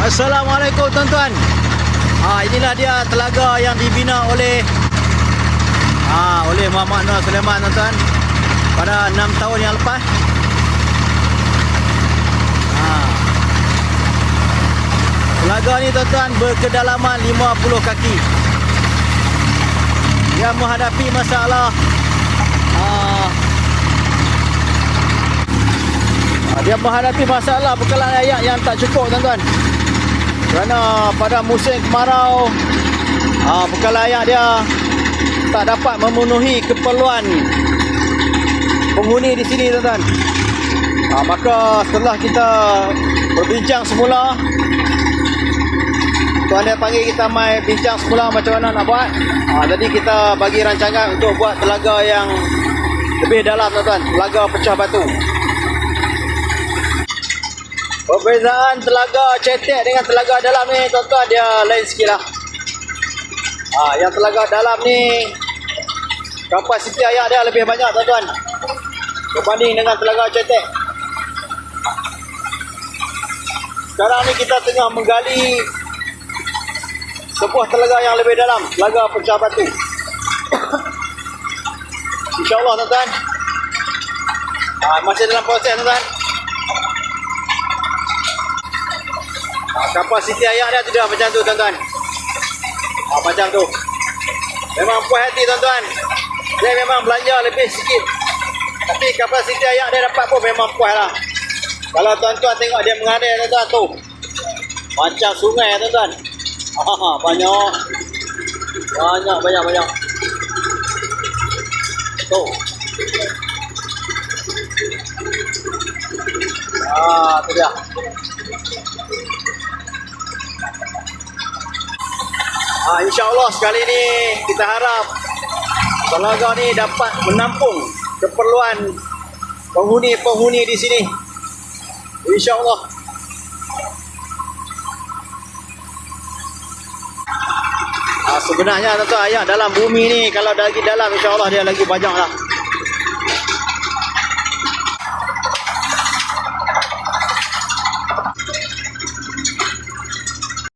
Assalamualaikum tuan-tuan. Inilah dia telaga yang dibina oleh Muhammad Nur Sulaiman tuan-tuan pada 6 tahun yang lepas. Telaga ni tuan-tuan berkedalaman 50 kaki. Dia menghadapi masalah bekalan air yang tak cukup tuan-tuan. Kerana pada musim kemarau bekalan air dia tak dapat memenuhi keperluan penghuni di sini tuan-tuan. Maka setelah kita berbincang semula, tuan dia panggil kita mai bincang semula macam mana nak buat. Jadi kita bagi rancangan untuk buat telaga yang lebih dalam tuan-tuan, telaga pecah batu. Perbezaan telaga cetek dengan telaga dalam ni tuan-tuan dia lain sikit lah. Yang telaga dalam ni kapasiti air dia lebih banyak tuan-tuan berbanding dengan telaga cetek. Sekarang ni kita tengah menggali sebuah telaga yang lebih dalam, telaga pecah batu. InsyaAllah tuan-tuan, masih dalam proses tuan-tuan. Kapasiti air dia tidak macam tu tuan-tuan. Macam tu. Memang puas hati tuan-tuan. Dia memang belanja lebih sikit, tapi kapasiti air dia dapat pun memang puas lah. Kalau tuan-tuan tengok dia mengalir tuan-tuan tu, macam sungai tuan-tuan. Banyak. Tu. Tu dia. InsyaAllah sekali ni kita harap telaga ni dapat menampung keperluan penghuni-penghuni di sini. InsyaAllah. Sebenarnya tuan-tuan, air dalam bumi ni kalau lagi dalam, insyaAllah dia lagi banyak lah.